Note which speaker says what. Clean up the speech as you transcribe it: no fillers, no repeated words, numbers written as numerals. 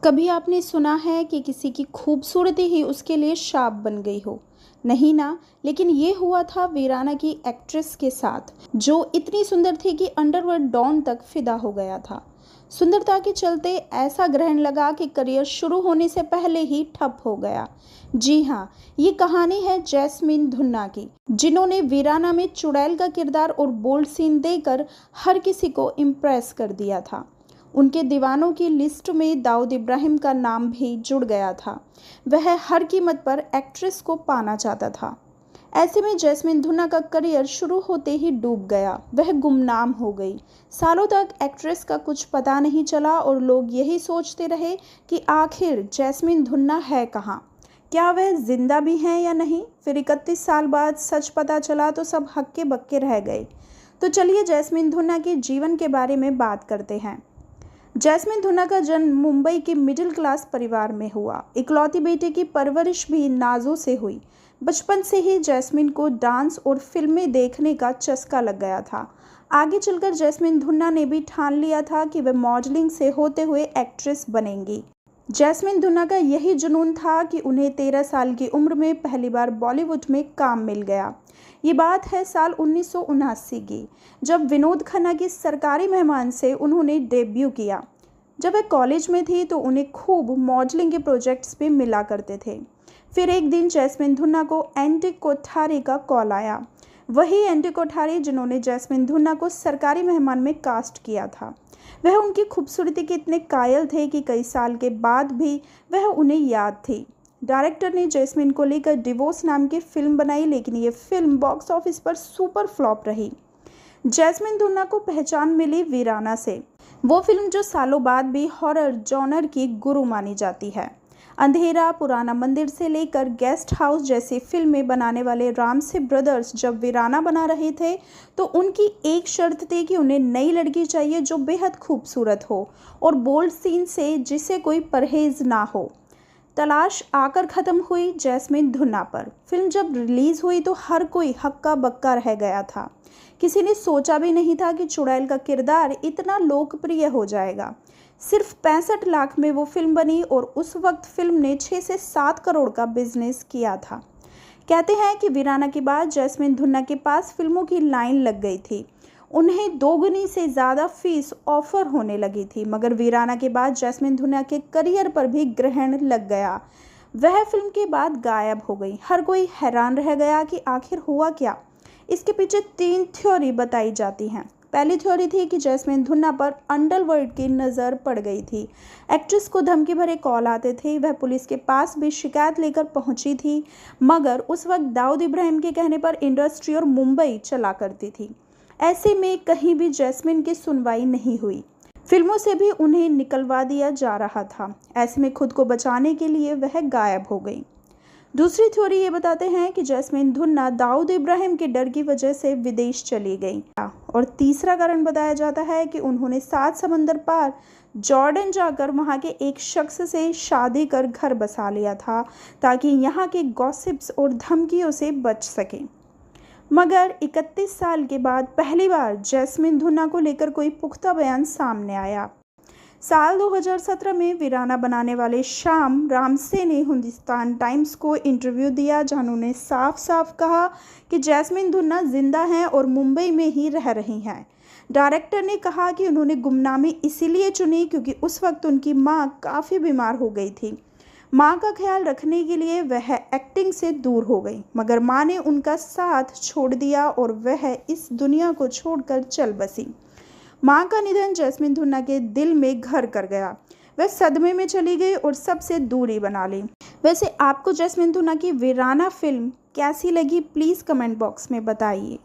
Speaker 1: कभी आपने सुना है कि किसी की खूबसूरती ही उसके लिए शाप बन गई हो? नहीं ना, लेकिन ये हुआ था वीराना की एक्ट्रेस के साथ, जो इतनी सुंदर थी कि अंडरवर्ल्ड डॉन तक फिदा हो गया था। सुंदरता के चलते ऐसा ग्रहण लगा कि करियर शुरू होने से पहले ही ठप हो गया। जी हाँ, ये कहानी है जैस्मीन धुन्ना की, जिन्होंने वीराना में चुड़ैल का किरदार और बोल्ड सीन देकर हर किसी को इम्प्रेस कर दिया था। उनके दीवानों की लिस्ट में दाऊद इब्राहिम का नाम भी जुड़ गया था। वह हर कीमत पर एक्ट्रेस को पाना चाहता था। ऐसे में जैस्मीन धुन्ना का करियर शुरू होते ही डूब गया। वह गुमनाम हो गई। सालों तक एक्ट्रेस का कुछ पता नहीं चला और लोग यही सोचते रहे कि आखिर जैस्मीन धुन्ना है कहाँ, क्या वह जिंदा भी हैं या नहीं। फिर 31 साल बाद सच पता चला तो सब हक्के बक्के रह गए। तो चलिए जैस्मीन धुन्ना के जीवन के बारे में बात करते हैं। जैस्मीन धुन्ना का जन्म मुंबई के मिडिल क्लास परिवार में हुआ। इकलौती बेटे की परवरिश भी नाजों से हुई। बचपन से ही जैस्मीन को डांस और फिल्में देखने का चस्का लग गया था। आगे चलकर जैस्मीन धुन्ना ने भी ठान लिया था कि वह मॉडलिंग से होते हुए एक्ट्रेस बनेंगी। जैस्मीन धुन्ना का यही जुनून था कि उन्हें 13 साल की उम्र में पहली बार बॉलीवुड में काम मिल गया। ये बात है साल 1979 की, जब विनोद खन्ना की सरकारी मेहमान से उन्होंने डेब्यू किया। जब वह कॉलेज में थी तो उन्हें खूब मॉडलिंग के प्रोजेक्ट्स भी मिला करते थे। फिर एक दिन जैस्मीन धुन्ना को एंटी कोठारी का कॉल आया। वही एंटी कोठारी जिन्होंने जैस्मीन धुन्ना को सरकारी मेहमान में कास्ट किया था। वह उनकी खूबसूरती के इतने कायल थे कि कई साल के बाद भी वह उन्हें याद थी। डायरेक्टर ने जैस्मीन को लेकर डिवोर्स नाम की फिल्म बनाई, लेकिन ये फिल्म बॉक्स ऑफिस पर सुपर फ्लॉप रही। जैस्मीन धुन्ना को पहचान मिली वीराना से, वो फिल्म जो सालों बाद भी हॉरर जॉनर की गुरु मानी जाती है। अंधेरा, पुराना मंदिर से लेकर गेस्ट हाउस जैसी फिल्में बनाने वाले रामसे ब्रदर्स जब वीराना बना रहे थे तो उनकी एक शर्त थी कि उन्हें नई लड़की चाहिए जो बेहद खूबसूरत हो और बोल्ड सीन से जिसे कोई परहेज ना हो। तलाश आकर ख़त्म हुई जैस्मीन धुन्ना पर। फिल्म जब रिलीज़ हुई तो हर कोई हक्का बक्का रह गया था। किसी ने सोचा भी नहीं था कि चुड़ैल का किरदार इतना लोकप्रिय हो जाएगा। सिर्फ 65 लाख में वो फिल्म बनी और उस वक्त फिल्म ने 6 से 7 करोड़ का बिजनेस किया था। कहते हैं कि वीराना के बाद जैस्मीन धुन्ना के पास फिल्मों की लाइन लग गई थी। उन्हें दोगुनी से ज़्यादा फीस ऑफर होने लगी थी, मगर वीराना के बाद जैस्मीन धुन्ना के करियर पर भी ग्रहण लग गया। वह फिल्म के बाद गायब हो गई। हर कोई हैरान रह गया कि आखिर हुआ क्या। इसके पीछे 3 थ्योरी बताई जाती हैं। पहली थ्योरी थी कि जैस्मीन धुन्ना पर अंडरवर्ल्ड की नज़र पड़ गई थी। एक्ट्रेस को धमकी भरे कॉल आते थे। वह पुलिस के पास भी शिकायत लेकर पहुंची थी, मगर उस वक्त दाऊद इब्राहिम के कहने पर इंडस्ट्री और मुंबई चला करती थी। ऐसे में कहीं भी जैस्मीन की सुनवाई नहीं हुई। फिल्मों से भी उन्हें निकलवा दिया जा रहा था। ऐसे में खुद को बचाने के लिए वह गायब हो गई। दूसरी थ्योरी ये बताते हैं कि जैस्मीन धुन्ना दाऊद इब्राहिम के डर की वजह से विदेश चली गई। और तीसरा कारण बताया जाता है कि उन्होंने 7 समंदर पार जॉर्डन जाकर वहां के एक शख्स से शादी कर घर बसा लिया था, ताकि यहाँ के गॉसिप्स और धमकियों से बच सकें। मगर 31 साल के बाद पहली बार जैस्मीन धुन्ना को लेकर कोई पुख्ता बयान सामने आया। साल 2017 में वीराना बनाने वाले श्याम रामसे ने हिंदुस्तान टाइम्स को इंटरव्यू दिया, जहां उन्होंने साफ साफ कहा कि जैस्मीन धुन्ना जिंदा हैं और मुंबई में ही रह रही हैं। डायरेक्टर ने कहा कि उन्होंने गुमनामी इसीलिए चुनी क्योंकि उस वक्त उनकी मां काफ़ी बीमार हो गई थी। मां का ख्याल रखने के लिए वह एक्टिंग से दूर हो गई, मगर मां ने उनका साथ छोड़ दिया और वह इस दुनिया को छोड़कर चल बसी। मां का निधन जैस्मीन धुन्ना के दिल में घर कर गया। वह सदमे में चली गई और सबसे दूरी बना ली। वैसे आपको जैस्मीन धुन्ना की वीराना फिल्म कैसी लगी, प्लीज़ कमेंट बॉक्स में बताइए।